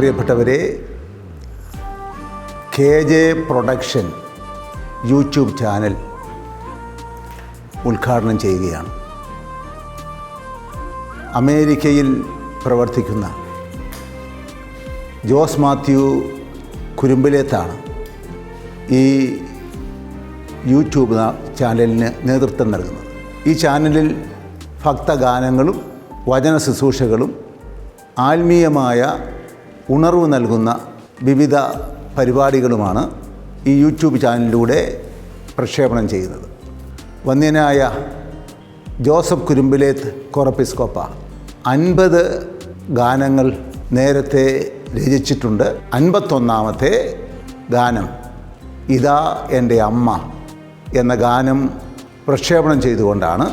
പ്രിയപ്പെട്ടവരെ, KJ production YouTube channel ഉദ്ഘാടനം ചെയ്യുകയാണ്. അമേരിക്കയിൽ പ്രവർത്തിക്കുന്ന ജോസ് മാത്യു കുരുമ്പിലേത്താണ് ഈ യൂട്യൂബ് ചാനലിന് നേതൃത്വം നൽകുന്നത്. ഈ ചാനലിൽ ഭക്തഗാനങ്ങളും വചന ശുശ്രൂഷകളും ആത്മീയമായ ഉണർവ് നൽകുന്ന വിവിധ പരിപാടികളുമാണ് ഈ യൂട്യൂബ് ചാനലിലൂടെ പ്രക്ഷേപണം ചെയ്യുന്നത്. വന്യനായ ജോസഫ് കുരുമ്പിലേത്ത് കോറപ്പിസ്കോപ്പ 50 ഗാനങ്ങൾ നേരത്തെ രചിച്ചിട്ടുണ്ട്. 51ാമത്തെ ഗാനം ഇതാ എൻ്റെ അമ്മ എന്ന ഗാനം പ്രക്ഷേപണം ചെയ്തുകൊണ്ടാണ്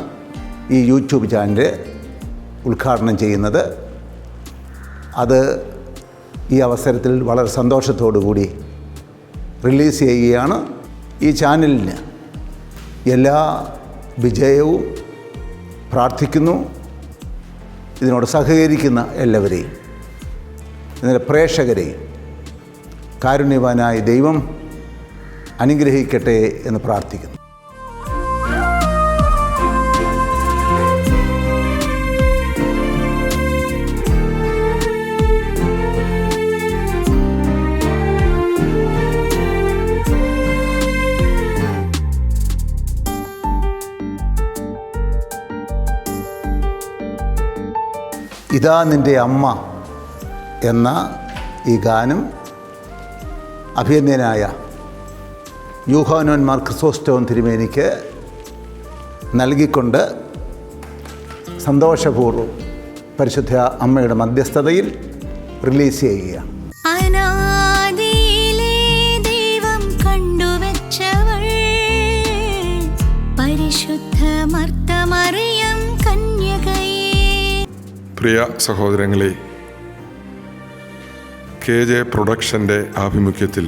ഈ യൂട്യൂബ് ചാനൽ ഉദ്ഘാടനം ചെയ്യുന്നത്. അത് ഈ അവസരത്തിൽ വളരെ സന്തോഷത്തോടു കൂടി റിലീസ് ചെയ്യുകയാണ്. ഈ ചാനലിന് എല്ലാ വിജയവും പ്രാർത്ഥിക്കുന്നു. ഇതിനോട് സഹകരിക്കുന്ന എല്ലാവരെയും, ഇതിൻ്റെ പ്രേക്ഷകരെയും കാരുണ്യവാനായ ദൈവം അനുഗ്രഹിക്കട്ടെ എന്ന് പ്രാർത്ഥിക്കുന്നു. ഇതാ നിൻ്റെ അമ്മ എന്ന ഈ ഗാനം അഭിനന്ദനായ യൂഹാനോൻ മാർ ക്രിസോസ്റ്റോം തിരുമേനിക്ക് നൽകിക്കൊണ്ട് സന്തോഷപൂർവ്വം പരിശുദ്ധ അമ്മയുടെ മധ്യസ്ഥതയിൽ റിലീസ് ചെയ്യുകയാണ്. പ്രിയ സഹോദരങ്ങളെ, KJ പ്രൊഡക്ഷൻ്റെ ആഭിമുഖ്യത്തിൽ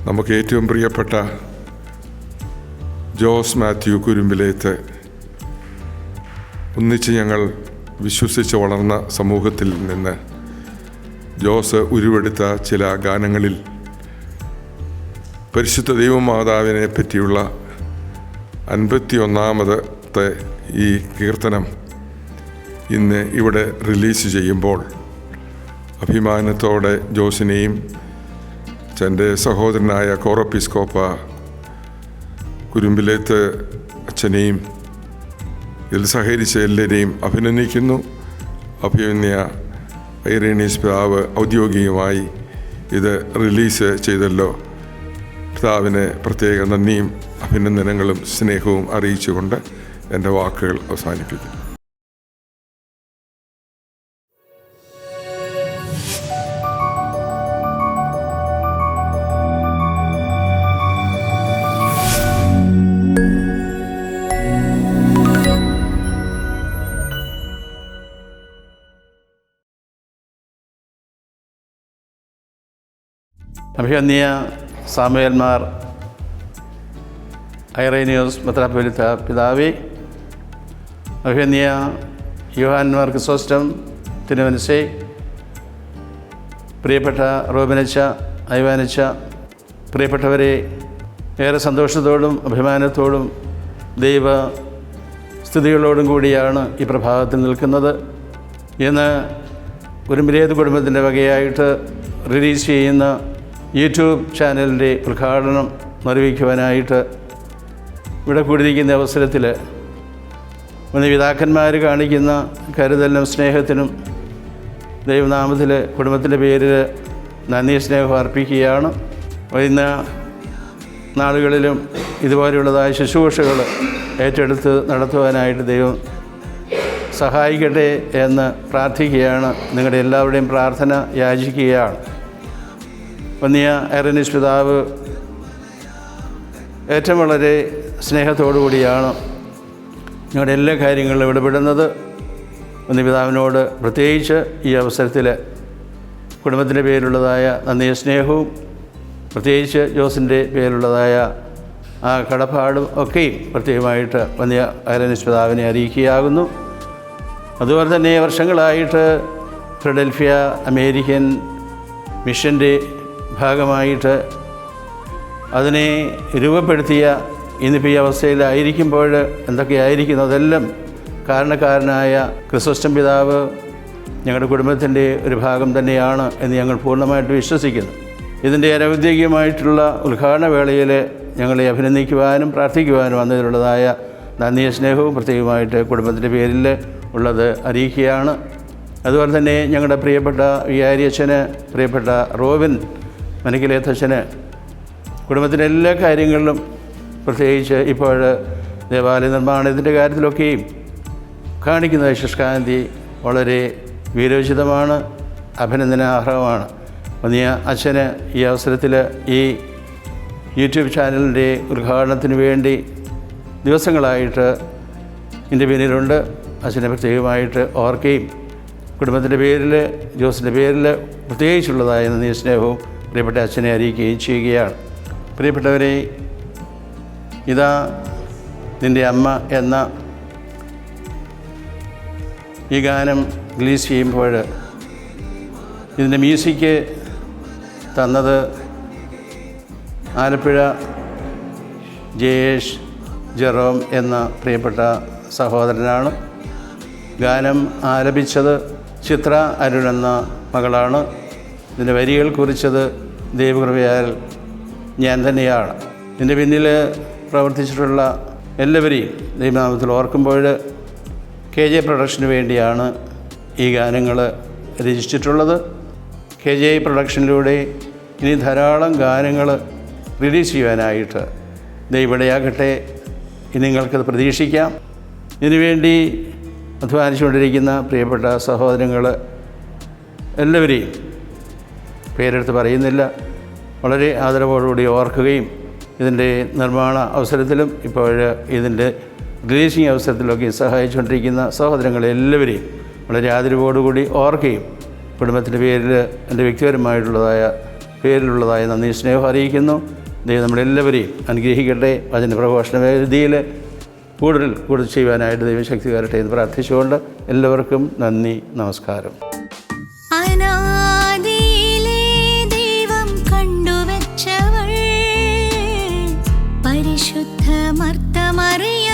നമുക്ക് ഏറ്റവും പ്രിയപ്പെട്ട ജോസ് മാത്യു കുരുമ്പിലേത്ത് ഒന്നിച്ച് ഞങ്ങൾ വിശ്വസിച്ച് വളർന്ന സമൂഹത്തിൽ നിന്ന് ജോസ് ഉരുവെടുത്ത ചില ഗാനങ്ങളിൽ പരിശുദ്ധ ദൈവമാതാവിനെ പറ്റിയുള്ള 51ാമത്തെ ഈ കീർത്തനം ഇന്ന് ഇവിടെ റിലീസ് ചെയ്യുമ്പോൾ അഭിമാനത്തോടെ ജോസിനെയും തൻ്റെ സഹോദരനായ കോറപ്പിസ്കോപ്പ കുരുമ്പിലേത്ത് അച്ഛനെയും ഇതിൽ സഹകരിച്ച എല്ലാവരെയും അഭിനന്ദിക്കുന്നു. അഭിമന്യ ഐറേനീസ് പിതാവ് ഔദ്യോഗികമായി ഇത് റിലീസ് ചെയ്തല്ലോ. പിതാവിന് പ്രത്യേക നന്ദിയും അഭിനന്ദനങ്ങളും സ്നേഹവും അറിയിച്ചുകൊണ്ട് എൻ്റെ വാക്കുകൾ അവസാനിപ്പിക്കുന്നു. അഭിവന്യ സാമുവേൽമാർ ഐറേനിയോസ് മെത്രാപ്പൊലീത്ത പിതാവേ, അഭിവന്യ യോഹാൻമാർ ക്രിസോസ്റ്റം തിരുമനസ്സേ, പ്രിയപ്പെട്ട റോബിനച്ച, ഐവാനച്ച, പ്രിയപ്പെട്ടവരെ, ഏറെ സന്തോഷത്തോടും അഭിമാനത്തോടും ദൈവ സ്തുതികളോടും കൂടിയാണ് ഈ പ്രഭാതത്തിൽ നിൽക്കുന്നത്. ഇന്ന് കുരുമ്പിലേത്ത് കുടുംബത്തിൻ്റെ വകയായിട്ട് റിലീസ് ചെയ്യുന്ന യൂട്യൂബ് ചാനലിൻ്റെ ഉദ്ഘാടനം നിർവഹിക്കുവാനായിട്ട് ഇവിടെ കൂടിയിരിക്കുന്ന അവസരത്തിൽ പിതാക്കന്മാർ കാണിക്കുന്ന കരുതലിനും സ്നേഹത്തിനും ദൈവനാമത്തിൽ കുടുംബത്തിൻ്റെ പേരിൽ നന്ദി സ്നേഹം അർപ്പിക്കുകയാണ്. വരുന്ന നാളുകളിലും ഇതുപോലെയുള്ളതായ ശുശ്രൂഷകൾ ഏറ്റെടുത്ത് നടത്തുവാനായിട്ട് ദൈവം സഹായിക്കട്ടെ എന്ന് പ്രാർത്ഥിക്കുകയാണ്. നിങ്ങളുടെ എല്ലാവരുടെയും പ്രാർത്ഥന യാചിക്കുകയാണ്. വന്യ ഐറേനീസ് പിതാവ് ഏറ്റവും വളരെ സ്നേഹത്തോടു കൂടിയാണ് ഞങ്ങളുടെ എല്ലാ കാര്യങ്ങളിലും ഇടപെടുന്നത്. വന്യ പിതാവിനോട് പ്രത്യേകിച്ച് ഈ അവസരത്തിൽ കുടുംബത്തിൻ്റെ പേരിലുള്ളതായ നന്ദി സ്നേഹവും പ്രത്യേകിച്ച് ജോസിൻ്റെ പേരിലുള്ളതായ ആ കടപ്പാടും ഒക്കെയും പ്രത്യേകമായിട്ട് വന്യ ഐറേനീസ് പിതാവിനെ അറിയിക്കുകയാകുന്നു. അതുപോലെ തന്നെ വർഷങ്ങളായിട്ട് ഫിലഡൽഫിയ അമേരിക്കൻ മിഷൻ്റെ ഭാഗമായിട്ട് അതിനെ രൂപപ്പെടുത്തിയ ഇന്നിപ്പോൾ ഈ അവസ്ഥയിലായിരിക്കുമ്പോൾ എന്തൊക്കെയായിരിക്കുന്നു അതെല്ലാം കാരണക്കാരനായ ക്രിസോസ്റ്റം പിതാവ് ഞങ്ങളുടെ കുടുംബത്തിൻ്റെ ഒരു ഭാഗം തന്നെയാണ് എന്ന് ഞങ്ങൾ പൂർണ്ണമായിട്ട് വിശ്വസിക്കുന്നു. ഇതിൻ്റെ അനൗദ്യോഗികമായിട്ടുള്ള ഉദ്ഘാടന വേളയിൽ ഞങ്ങളെ അഭിനന്ദിക്കുവാനും പ്രാർത്ഥിക്കുവാനും വന്നതിലുള്ളതായ നന്ദി സ്നേഹവും പ്രത്യേകമായിട്ട് കുടുംബത്തിൻ്റെ പേരിൽ ഉള്ളത് അറിയിക്കുകയാണ്. അതുപോലെ തന്നെ ഞങ്ങളുടെ പ്രിയപ്പെട്ട വികാരി അച്ഛന്, പ്രിയപ്പെട്ട റോബിൻ മനക്കിലേത്തച്ഛന് കുടുംബത്തിൻ്റെ എല്ലാ കാര്യങ്ങളിലും പ്രത്യേകിച്ച് ഇപ്പോൾ ദേവാലയ നിർമ്മാണത്തിൻ്റെ കാര്യത്തിലൊക്കെയും കാണിക്കുന്ന ശുഷ്കാന്തി വളരെ വീരോചിതമാണ്, അഭിനന്ദനാർഹമാണ്. വലിയ അച്ഛന് ഈ അവസരത്തിൽ ഈ യൂട്യൂബ് ചാനലിൻ്റെ ഉദ്ഘാടനത്തിന് വേണ്ടി ദിവസങ്ങളായിട്ട് എൻ്റെ പിന്നിലുണ്ട്. അച്ഛനെ പ്രത്യേകമായിട്ട് ഓർക്കുകയും കുടുംബത്തിൻ്റെ പേരിൽ, ജോസിൻ്റെ പേരിൽ പ്രത്യേകിച്ചുള്ളതായ നന്ദി സ്നേഹവും പ്രിയപ്പെട്ട അച്ഛനെ അറിയിക്കുകയും ചെയ്യുകയാണ്. പ്രിയപ്പെട്ടവരെ, ഇതാ നിൻ്റെ അമ്മ എന്ന ഈ ഗാനം റിലീസ് ചെയ്യുമ്പോൾ ഇതിൻ്റെ മ്യൂസിക് തന്നത് ആലപ്പുഴ ജയേഷ് ജെറോം എന്ന പ്രിയപ്പെട്ട സഹോദരനാണ്. ഗാനം ആലപിച്ചത് ചിത്ര അരുൺ എന്ന മകളാണ്. ഇതിൻ്റെ വരികൾ കുറിച്ചത് ദൈവകൃപയാൽ ഞാൻ തന്നെയാണ്. ഇതിൻ്റെ പിന്നിൽ പ്രവർത്തിച്ചിട്ടുള്ള എല്ലാവരെയും ദൈവനാമത്തിൽ ഓർക്കുമ്പോൾ KJ പ്രൊഡക്ഷന് വേണ്ടിയാണ് ഈ ഗാനങ്ങൾ രചിച്ചിട്ടുള്ളത്. KJ പ്രൊഡക്ഷനിലൂടെ ഇനി ധാരാളം ഗാനങ്ങൾ റിലീസ് ചെയ്യുവാനായിട്ട് ദൈവമിടയാകട്ടെ. ഇനി നിങ്ങൾക്കത് പ്രതീക്ഷിക്കാം. ഇതിനുവേണ്ടി അധ്വാനിച്ചുകൊണ്ടിരിക്കുന്ന പ്രിയപ്പെട്ട സഹോദരങ്ങൾ എല്ലാവരെയും പേരെടുത്ത് പറയുന്നില്ല, വളരെ ആദരവോടുകൂടി ഓർക്കുകയും ഇതിൻ്റെ നിർമ്മാണ അവസരത്തിലും ഇപ്പോൾ ഇതിൻ്റെ റിലീസിങ് അവസരത്തിലൊക്കെ സഹായിച്ചുകൊണ്ടിരിക്കുന്ന സഹോദരങ്ങളെല്ലാവരെയും വളരെ ആദരവോടുകൂടി ഓർക്കുകയും കുടുംബത്തിൻ്റെ പേരിൽ എൻ്റെ വ്യക്തിപരമായിട്ടുള്ളതായ നന്ദി സ്നേഹം അറിയിക്കുന്നു. ദൈവം നമ്മളെല്ലാവരെയും അനുഗ്രഹിക്കട്ടെ. അതിൻ്റെ പ്രഘോഷണ വേദിയിൽ കൂടുതൽ ചെയ്യുവാനായിട്ട് ദൈവശക്തി വരട്ടെ എന്ന് പ്രാർത്ഥിച്ചുകൊണ്ട് എല്ലാവർക്കും നന്ദി, നമസ്കാരം. അനാദിയിലെ ദൈവം കണ്ടുവച്ചവൾ പരിശുദ്ധ മർത്തമറിയ